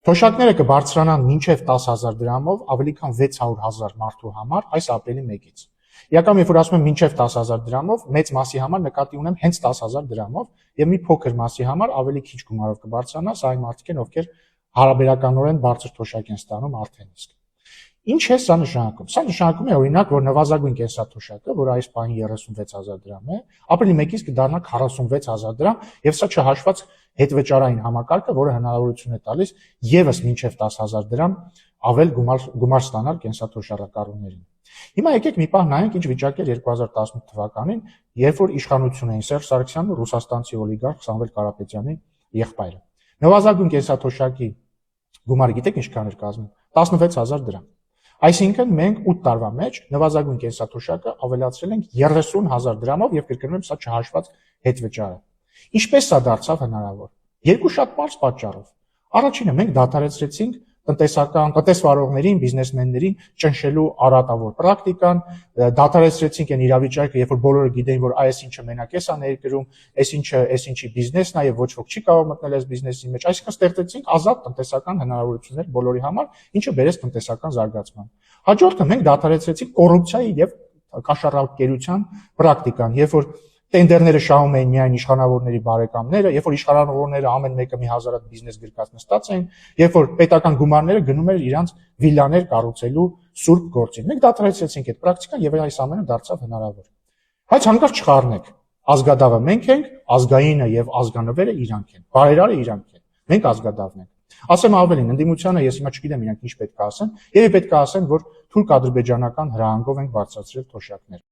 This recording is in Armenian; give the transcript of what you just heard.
Թոշակները կբարձրանան մինչև 10,000 դրամով ավելի քան 600,000 մարդու համար այս ապրիլի 1-ից։ Իրականում, երբ որ ասում եմ մինչև 10,000 դրամով, մեծ մասի համար նկատի ունեմ հենց 10,000 դրամով եւ մի փոքր մասի համար ավելի քիչ գումարով կբարձրանա, սա այն մարդիկ են, ովքեր հարաբերականորեն բարձր թոշակ են ստանում արդեն իսկ։ Ինչ է սա նշանակում։ Սա նշանակում է օրինակ, որ նվազագույն կենսաթոշակը, որը այս պահին 36,000 դրամ է, ապրիլի 1-ից կդառնա 46,000 դրամ եւ սա չհաշված հետվճարային համակարգը, որը հնարավորություն է տալիս եւս մինչեւ 10,000 դրամ ավել գումար ստանալ կենսաթոշակառուներին։ Հիմա եկեք մի պահ նայենք ինչ վիճակ էր 2018 թվականին, երբ որ իշխանություն էին Սերժ Սարգսյանն ու ռուսաստանցի օլիգարխ Սամվել Կարապետյանի եղբայրը։ Նվազագույն կենսաթոշակի գումարը գիտեք ինչքան էր կազմում։ 16,000 դրամ։ Այսինքն մենք 8 տարվա մեջ նվազագույն կենսաթոշակը ավելացրել ենք 30,000 դրամով եւ կրկնում եմ սա չհաշված հետվճարը։ Ինչպես սա դարձավ հնարավոր։ Երկու շատ պարզ պատճառով։ Առաջինը մենք դադարեցրեցինք տնտեսվարողներին, բիզնեսմեններին ճնշելու արատավոր պրակտիկան, դադարեցրեցինք այն իրավիճակը, երբ որ բոլորը գիտեին, որ այս ինչը մենակ էս է ներկրում, այս ինչի բիզնեսն է եւ ոչ ոք չի կարող մտնել այս բիզնեսի մեջ, այսինքն ստեղծեցինք ազատ տնտեսական հնարավորություններ բոլորի համար, ինչը բերեց տնտեսական զարգացման։ Հաջորդը մենք դադարեցրեցինք կոռուպցիայի եւ կաշառակերության պրակտիկան, երբ որ տենդերները շահում էին միայն իշխանավորների բարեկամները, երբ որ իշխանավորները ամեն մեկը մի հազարատ բիզնես գրկած նստած էին, երբ որ պետական գումարները գնում էր իրանց վիլլաներ կառուցելու սուրբ գործին։ Մենք դադարեցրեցինք այդ պրակտիկան եւ այս ամենը դարձավ հնարավոր։ Բայց հանկարծ չխառնեք։ Ազգադավը մենք ենք, ազգայինը եւ ազգանվերը իրանք են։ Բարերարը իրանք են։ Մենք ազգադավն ենք։ Ասեմ ավելին, ընդդիմությանը ես հիմա չգիտեմ իրանք ինչ պետք է ասեն, եւ պետք է ասեն, որ թուրք-ադրբեջանական հրահանգով ենք բարձրացրել թոշակները։